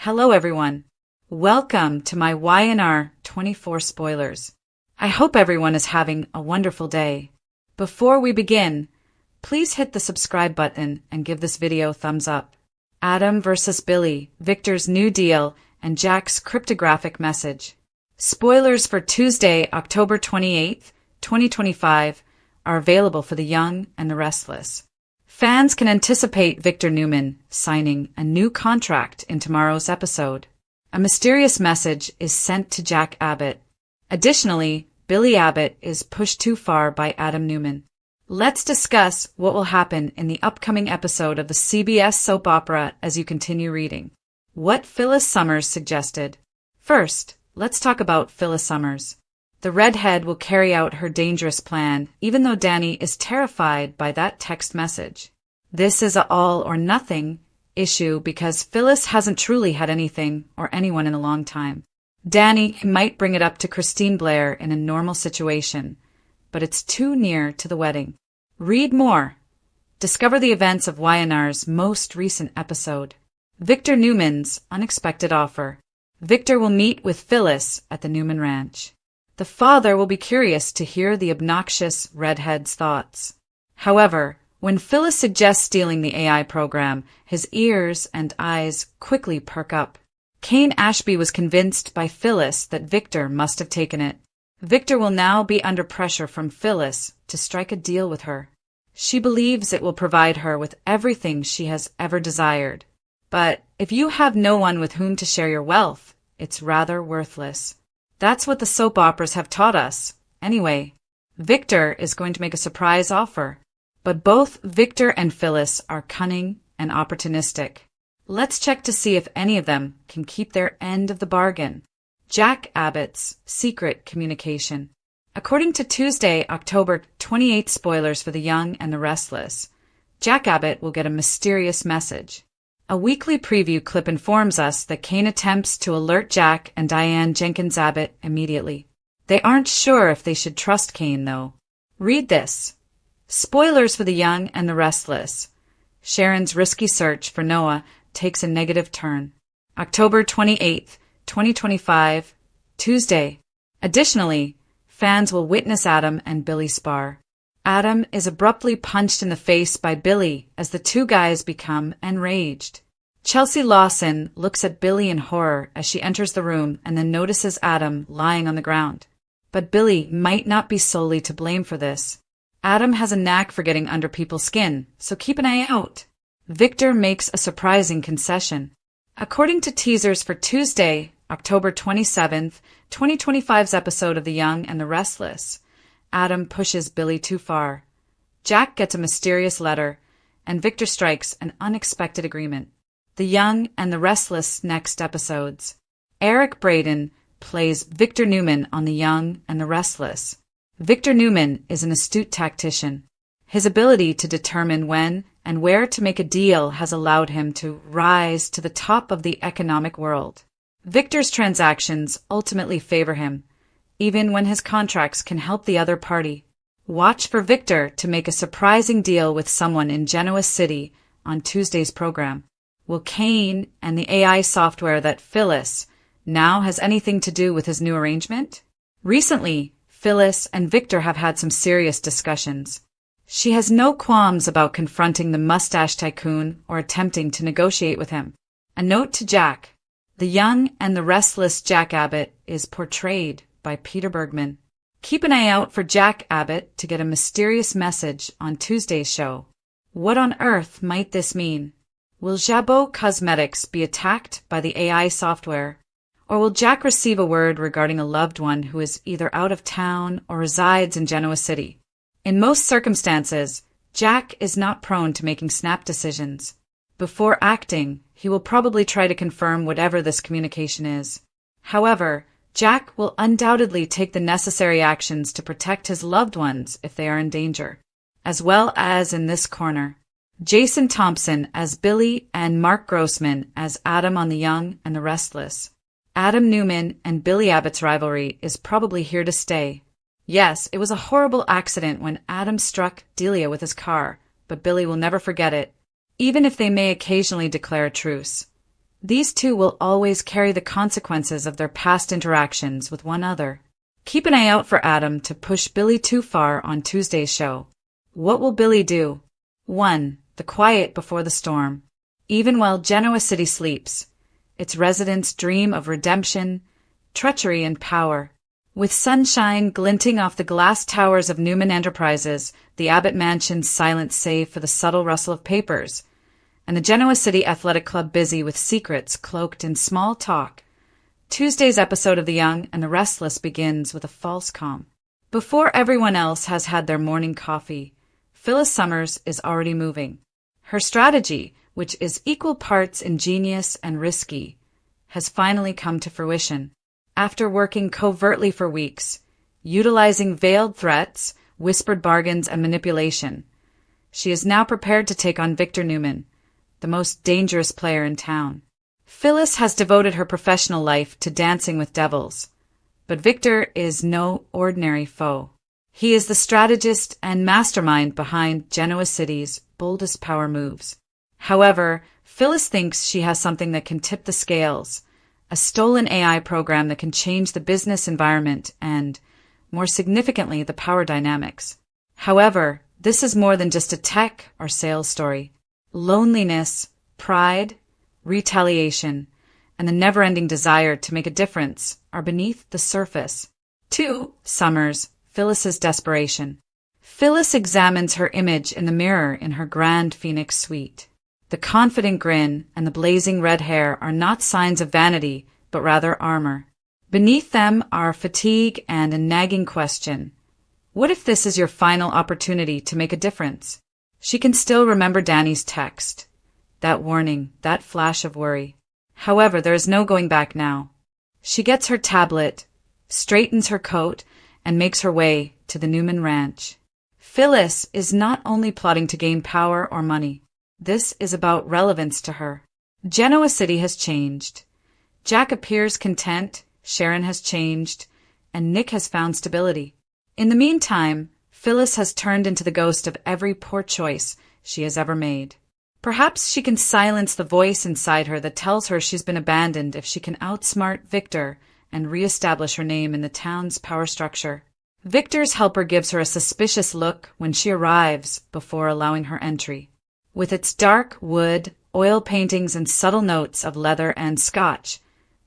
Hello everyone. Welcome to my YNR 24 spoilers. I hope everyone is having a wonderful day. Before we begin, please hit the subscribe button and give this video a thumbs up. Adam versus Billy, Victor's new deal, and Jack's cryptographic message. Spoilers for Tuesday, October 28th, 2025 are available for the young and the restless. Fans can anticipate Victor Newman signing a new contract in tomorrow's episode. A mysterious message is sent to Jack Abbott. Additionally, Billy Abbott is pushed too far by Adam Newman. Let's discuss what will happen in the upcoming episode of the CBS soap opera as you continue reading. What Phyllis Summers suggested. First, let's talk about Phyllis Summers. The redhead will carry out her dangerous plan, even though Danny is terrified by that text message. This is an all-or-nothing issue because Phyllis hasn't truly had anything or anyone in a long time. Danny might bring it up to Christine Blair in a normal situation, but it's too near to the wedding. Read more. Discover the events of YNR's most recent episode. Victor Newman's unexpected offer. Victor will meet with Phyllis at the Newman Ranch. The father will be curious to hear the obnoxious redhead's thoughts. However, when Phyllis suggests stealing the AI program, his ears and eyes quickly perk up. Kane Ashby was convinced by Phyllis that Victor must have taken it. Victor will now be under pressure from Phyllis to strike a deal with her. She believes it will provide her with everything she has ever desired. But if you have no one with whom to share your wealth, it's rather worthless. That's what the soap operas have taught us. Anyway, Victor is going to make a surprise offer. But both Victor and Phyllis are cunning and opportunistic. Let's check to see if any of them can keep their end of the bargain. Jack Abbott's secret communication. According to Tuesday, October 28th spoilers for the young and the restless, Jack Abbott will get a mysterious message. A weekly preview clip informs us that Kane attempts to alert Jack and Diane Jenkins Abbott immediately. They aren't sure if they should trust Kane, though. Read this. Spoilers for the young and the restless. Sharon's risky search for Noah takes a negative turn. October 28th, 2025, Tuesday. Additionally, fans will witness Adam and Billy spar. Adam is abruptly punched in the face by Billy as the two guys become enraged. Chelsea Lawson looks at Billy in horror as she enters the room and then notices Adam lying on the ground. But Billy might not be solely to blame for this. Adam has a knack for getting under people's skin, so keep an eye out. Victor makes a surprising concession. According to teasers for Tuesday, October 27th, 2025's episode of The Young and the Restless, Adam pushes Billy too far. Jack gets a mysterious letter, and Victor strikes an unexpected agreement. The Young and the Restless next episodes. Eric Braeden plays Victor Newman on The Young and the Restless. Victor Newman is an astute tactician. His ability to determine when and where to make a deal has allowed him to rise to the top of the economic world. Victor's transactions ultimately favor him, even when his contracts can help the other party. Watch for Victor to make a surprising deal with someone in Genoa City on Tuesday's program. Will Kane and the AI software that Phyllis now has anything to do with his new arrangement? Recently, Phyllis and Victor have had some serious discussions. She has no qualms about confronting the mustache tycoon or attempting to negotiate with him. A note to Jack. The young and the restless Jack Abbott is portrayed by Peter Bergman. Keep an eye out for Jack Abbott to get a mysterious message on Tuesday's show. What on earth might this mean? Will Jabot Cosmetics be attacked by the AI software? Or will Jack receive a word regarding a loved one who is either out of town or resides in Genoa City? In most circumstances, Jack is not prone to making snap decisions. Before acting, he will probably try to confirm whatever this communication is. However, Jack will undoubtedly take the necessary actions to protect his loved ones if they are in danger. As well as in this corner, Jason Thompson as Billy and Mark Grossman as Adam on The Young and the Restless. Adam Newman and Billy Abbott's rivalry is probably here to stay. Yes, it was a horrible accident when Adam struck Delia with his car, but Billy will never forget it, even if they may occasionally declare a truce. These two will always carry the consequences of their past interactions with one another. Keep an eye out for Adam to push Billy too far on Tuesday's show. What will Billy do? 1. The quiet before the storm. Even while Genoa City sleeps, its residents dream of redemption, treachery, and power. With sunshine glinting off the glass towers of Newman Enterprises, the Abbott Mansion's silence save for the subtle rustle of papers, and the Genoa City Athletic Club busy with secrets cloaked in small talk, Tuesday's episode of The Young and the Restless begins with a false calm. Before everyone else has had their morning coffee, Phyllis Summers is already moving. Her strategy, which is equal parts ingenious and risky, has finally come to fruition. After working covertly for weeks, utilizing veiled threats, whispered bargains, and manipulation, she is now prepared to take on Victor Newman, the most dangerous player in town. Phyllis has devoted her professional life to dancing with devils, but Victor is no ordinary foe. He is the strategist and mastermind behind Genoa City's boldest power moves. However, Phyllis thinks she has something that can tip the scales, a stolen AI program that can change the business environment and, more significantly, the power dynamics. However, this is more than just a tech or sales story. Loneliness, pride, retaliation, and the never-ending desire to make a difference are beneath the surface. 2. Summers, Phyllis's desperation. Phyllis examines her image in the mirror in her grand Phoenix suite. The confident grin and the blazing red hair are not signs of vanity, but rather armor. Beneath them are fatigue and a nagging question. What if this is your final opportunity to make a difference? She can still remember Danny's text. That warning, that flash of worry. However, there is no going back now. She gets her tablet, straightens her coat, and makes her way to the Newman Ranch. Phyllis is not only plotting to gain power or money. This is about relevance to her. Genoa City has changed. Jack appears content, Sharon has changed, and Nick has found stability. In the meantime, Phyllis has turned into the ghost of every poor choice she has ever made. Perhaps she can silence the voice inside her that tells her she's been abandoned if she can outsmart Victor and reestablish her name in the town's power structure. Victor's helper gives her a suspicious look when she arrives before allowing her entry. With its dark wood, oil paintings, and subtle notes of leather and scotch,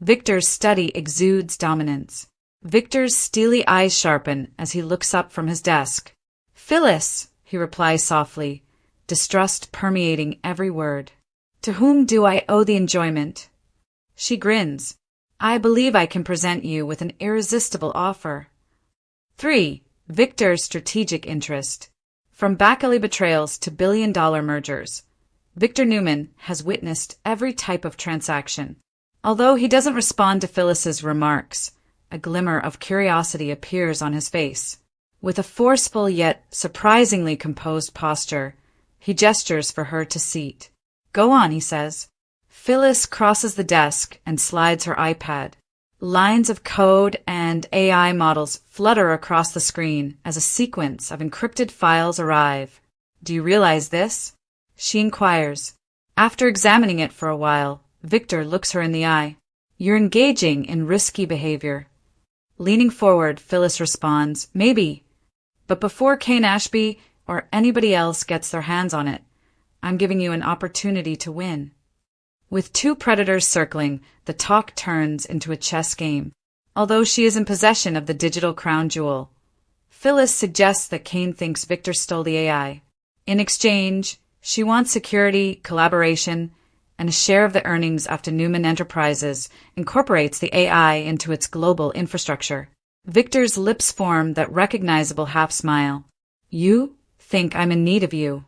Victor's study exudes dominance. Victor's steely eyes sharpen as he looks up from his desk. "Phyllis," he replies softly, distrust permeating every word. "To whom do I owe the enjoyment?" She grins. "I believe I can present you with an irresistible offer." 3. Victor's strategic interest. From back-alley betrayals to billion-dollar mergers, Victor Newman has witnessed every type of transaction. Although he doesn't respond to Phyllis's remarks, a glimmer of curiosity appears on his face. With a forceful yet surprisingly composed posture, he gestures for her to seat. "Go on," he says. Phyllis crosses the desk and slides her iPad. Lines of code and AI models flutter across the screen as a sequence of encrypted files arrive. "Do you realize this?" she inquires. After examining it for a while, Victor looks her in the eye. "You're engaging in risky behavior." Leaning forward, Phyllis responds, "Maybe. But before Kane Ashby or anybody else gets their hands on it, I'm giving you an opportunity to win." With two predators circling, the talk turns into a chess game. Although she is in possession of the digital crown jewel, Phyllis suggests that Kane thinks Victor stole the AI. In exchange, she wants security, collaboration, and a share of the earnings after Newman Enterprises incorporates the AI into its global infrastructure. Victor's lips form that recognizable half-smile. "You think I'm in need of you."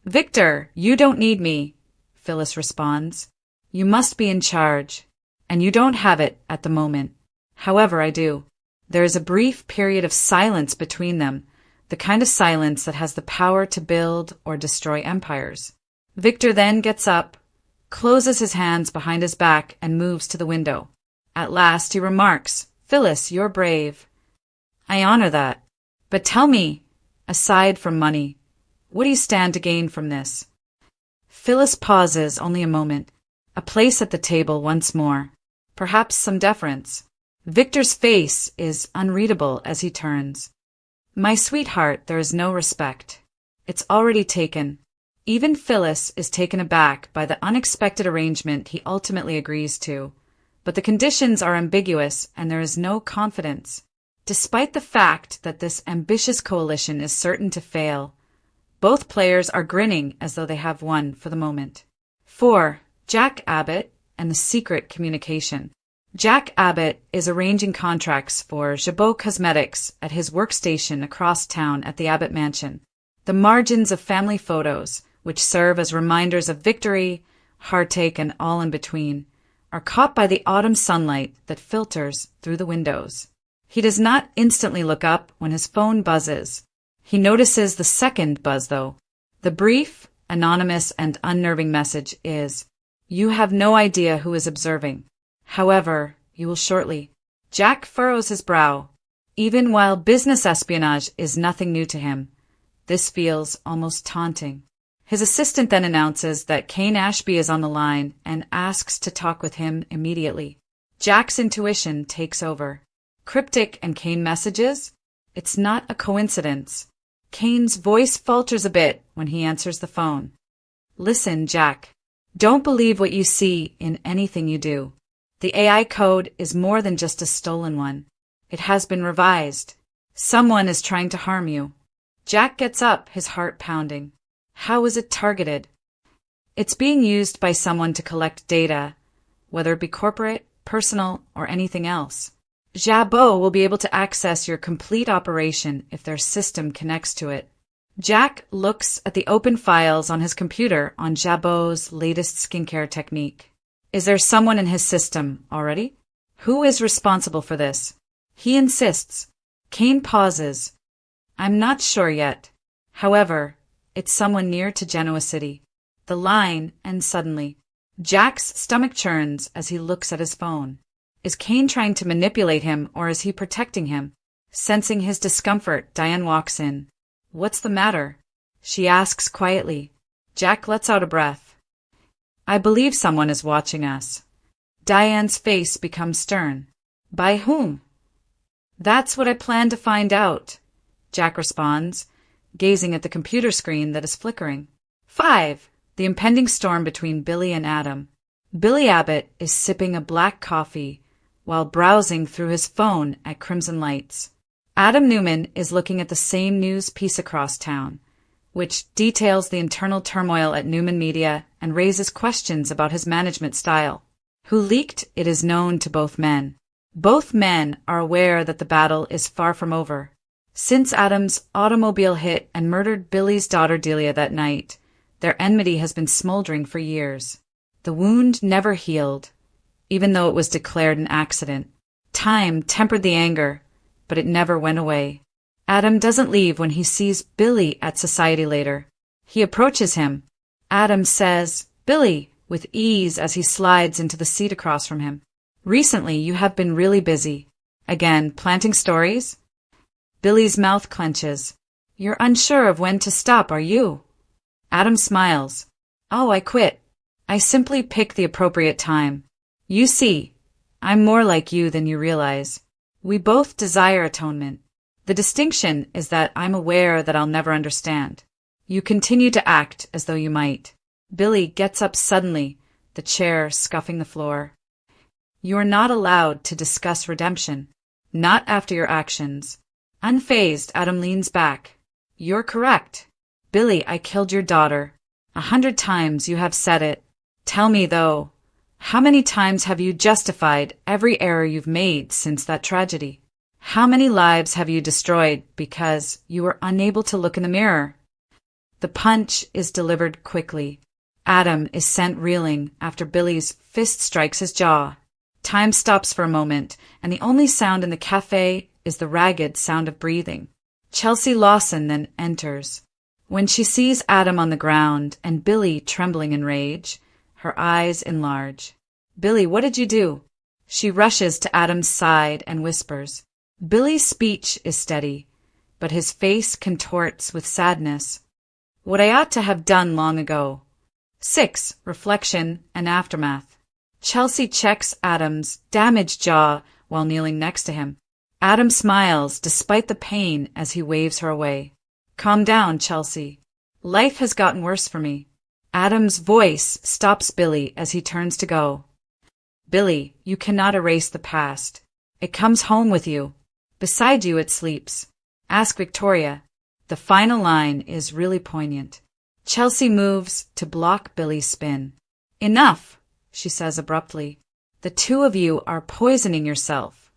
"Victor, you don't need me," Phyllis responds. "You must be in charge, and you don't have it at the moment. However, I do." There is a brief period of silence between them, the kind of silence that has the power to build or destroy empires. Victor then gets up, closes his hands behind his back, and moves to the window. At last he remarks, "Phyllis, you're brave." "I honor that. But tell me, aside from money, what do you stand to gain from this?" Phyllis pauses only a moment. A place at the table once more. Perhaps some deference. Victor's face is unreadable as he turns. My sweetheart, there is no respect. It's already taken. Even Phyllis is taken aback by the unexpected arrangement he ultimately agrees to. But the conditions are ambiguous and there is no confidence. Despite the fact that this ambitious coalition is certain to fail, both players are grinning as though they have won for the moment. 4. Jack Abbott and the secret communication. Jack Abbott is arranging contracts for Jabot Cosmetics at his workstation across town at the Abbott Mansion. The margins of family photos, which serve as reminders of victory, heartache, and all in between, are caught by the autumn sunlight that filters through the windows. He does not instantly look up when his phone buzzes. He notices the second buzz, though. The brief, anonymous, and unnerving message is, "You have no idea who is observing. However, you will shortly." Jack furrows his brow. Even while business espionage is nothing new to him, this feels almost taunting. His assistant then announces that Kane Ashby is on the line and asks to talk with him immediately. Jack's intuition takes over. Cryptic and Kane messages? It's not a coincidence. Kane's voice falters a bit when he answers the phone. "Listen, Jack. Don't believe what you see in anything you do. The AI code is more than just a stolen one. It has been revised. Someone is trying to harm you." Jack gets up, his heart pounding. How is it targeted? It's being used by someone to collect data, whether it be corporate, personal, or anything else. Jabot will be able to access your complete operation if their system connects to it. Jack looks at the open files on his computer on Jabot's latest skincare technique. Is there someone in his system already? Who is responsible for this? He insists. Kane pauses. I'm not sure yet. However, it's someone near to Genoa City. The line ends suddenly. Jack's stomach churns as he looks at his phone. Is Kane trying to manipulate him or is he protecting him? Sensing his discomfort, Diane walks in. What's the matter? She asks quietly. Jack lets out a breath. I believe someone is watching us. Diane's face becomes stern. By whom? That's what I plan to find out, Jack responds, gazing at the computer screen that is flickering. 5. The impending storm between Billy and Adam. Billy Abbott is sipping a black coffee while browsing through his phone at Crimson Lights. Adam Newman is looking at the same news piece across town, which details the internal turmoil at Newman Media and raises questions about his management style. Who leaked it is known to both men. Both men are aware that the battle is far from over. Since Adam's automobile hit and murdered Billy's daughter Delia that night, their enmity has been smoldering for years. The wound never healed, even though it was declared an accident. Time tempered the anger, but it never went away. Adam doesn't leave when he sees Billy at society later. He approaches him. Adam says, "Billy," with ease as he slides into the seat across from him. "Recently you have been really busy. Again, planting stories?" Billy's mouth clenches. "You're unsure of when to stop, are you?" Adam smiles. "Oh, I quit. I simply pick the appropriate time. You see, I'm more like you than you realize. We both desire atonement. The distinction is that I'm aware that I'll never understand. You continue to act as though you might." Billy gets up suddenly, the chair scuffing the floor. "You are not allowed to discuss redemption. Not after your actions." Unfazed, Adam leans back. "You're correct. Billy, I killed your daughter. 100 times you have said it. Tell me, though, how many times have you justified every error you've made since that tragedy? How many lives have you destroyed because you were unable to look in the mirror?" The punch is delivered quickly. Adam is sent reeling after Billy's fist strikes his jaw. Time stops for a moment, and the only sound in the cafe is the ragged sound of breathing. Chelsea Lawson then enters. When she sees Adam on the ground and Billy trembling in rage, her eyes enlarge. "Billy, what did you do?" She rushes to Adam's side and whispers. Billy's speech is steady, but his face contorts with sadness. "What I ought to have done long ago. 6. Reflection and aftermath. Chelsea checks Adam's damaged jaw while kneeling next to him. Adam smiles despite the pain as he waves her away. Calm down, Chelsea. Life has gotten worse for me. Adam's voice stops Billy as he turns to go. Billy, you cannot erase the past. It comes home with you. Beside you it sleeps. Ask Victoria. The final line is really poignant. Chelsea moves to block Billy's spin. Enough, she says abruptly. The two of you are poisoning yourself.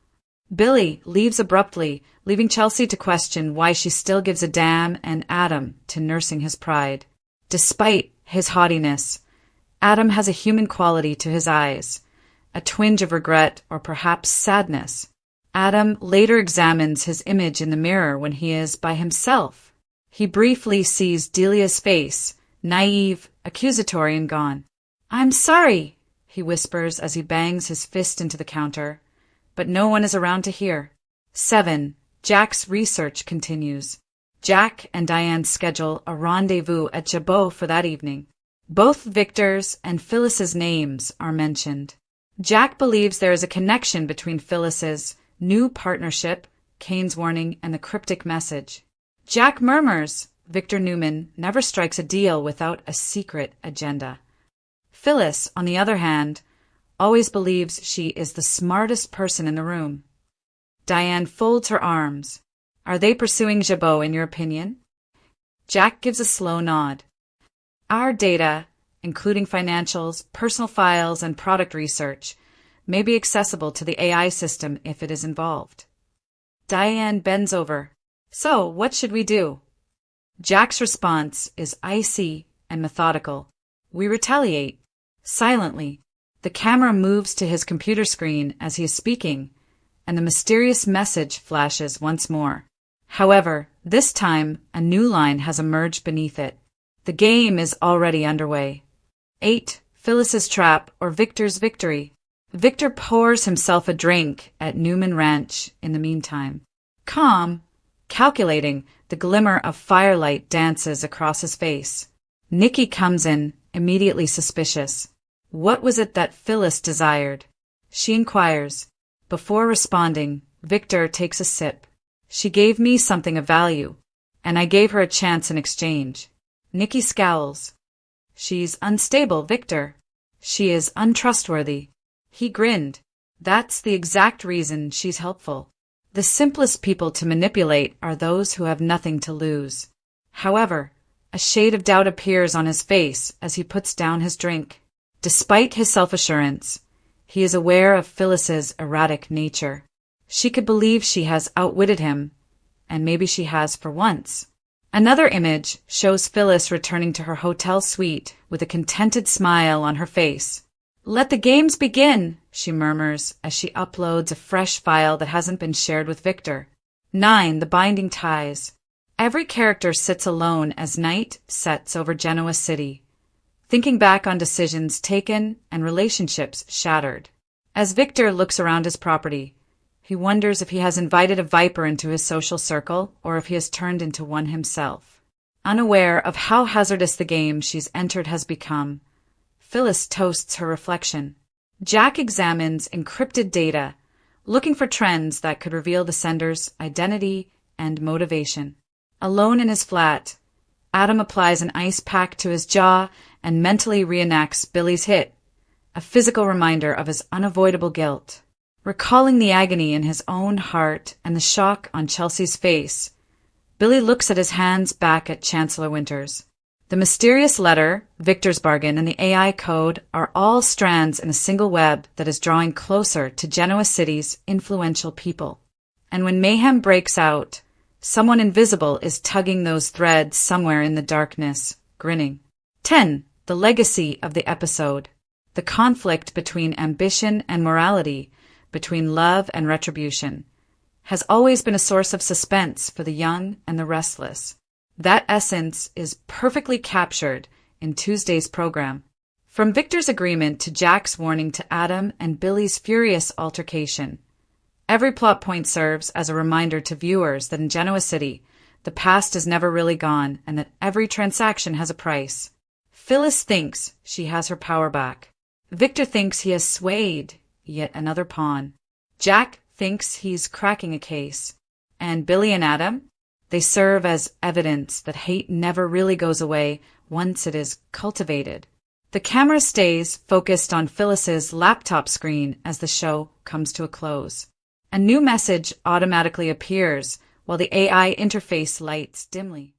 Billy leaves abruptly, leaving Chelsea to question why she still gives a damn and Adam to nursing his pride. Despite his haughtiness, Adam has a human quality to his eyes, a twinge of regret or perhaps sadness. Adam later examines his image in the mirror when he is by himself. He briefly sees Delia's face, naive, accusatory, and gone. I'm sorry, he whispers as he bangs his fist into the counter, but no one is around to hear. 7. Jack's research continues. Jack and Diane schedule a rendezvous at Jabot for that evening. Both Victor's and Phyllis's names are mentioned. Jack believes there is a connection between Phyllis's new partnership, Kane's warning, and the cryptic message. Jack murmurs Victor Newman never strikes a deal without a secret agenda. Phyllis, on the other hand, always believes she is the smartest person in the room. Diane folds her arms. Are they pursuing Jabot, in your opinion? Jack gives a slow nod. Our data, including financials, personal files, and product research, may be accessible to the AI system if it is involved. Diane bends over. So, what should we do? Jack's response is icy and methodical. We retaliate. Silently, the camera moves to his computer screen as he is speaking, and the mysterious message flashes once more. However, this time, a new line has emerged beneath it. The game is already underway. 8. Phyllis's trap or Victor's victory. Victor pours himself a drink at Newman Ranch in the meantime. Calm, calculating, the glimmer of firelight dances across his face. Nikki comes in, immediately suspicious. What was it that Phyllis desired? She inquires. Before responding, Victor takes a sip. She gave me something of value, and I gave her a chance in exchange. Nikki scowls. She's unstable, Victor. She is untrustworthy. He grinned. That's the exact reason she's helpful. The simplest people to manipulate are those who have nothing to lose. However, a shade of doubt appears on his face as he puts down his drink. Despite his self-assurance, he is aware of Phyllis's erratic nature. She could believe she has outwitted him, and maybe she has for once. Another image shows Phyllis returning to her hotel suite with a contented smile on her face. Let the games begin, she murmurs as she uploads a fresh file that hasn't been shared with Victor. 9. The binding ties. Every character sits alone as night sets over Genoa City, thinking back on decisions taken and relationships shattered. As Victor looks around his property, he wonders if he has invited a viper into his social circle or if he has turned into one himself. Unaware of how hazardous the game she's entered has become, Phyllis toasts her reflection. Jack examines encrypted data, looking for trends that could reveal the sender's identity and motivation. Alone in his flat, Adam applies an ice pack to his jaw and mentally reenacts Billy's hit, a physical reminder of his unavoidable guilt. Recalling the agony in his own heart and the shock on Chelsea's face, Billy looks at his hands back at Chancellor Winters. The mysterious letter, Victor's bargain, and the AI code are all strands in a single web that is drawing closer to Genoa City's influential people. And when mayhem breaks out, someone invisible is tugging those threads somewhere in the darkness, grinning. 10. The legacy of the episode. The conflict between ambition and morality, between love and retribution, has always been a source of suspense for the young and the restless. That essence is perfectly captured in Tuesday's program. From Victor's agreement to Jack's warning to Adam and Billy's furious altercation, every plot point serves as a reminder to viewers that in Genoa City, the past is never really gone and that every transaction has a price. Phyllis thinks she has her power back. Victor thinks he has swayed yet another pawn. Jack thinks he's cracking a case. And Billy and Adam? They serve as evidence that hate never really goes away once it is cultivated. The camera stays focused on Phyllis's laptop screen as the show comes to a close. A new message automatically appears while the AI interface lights dimly.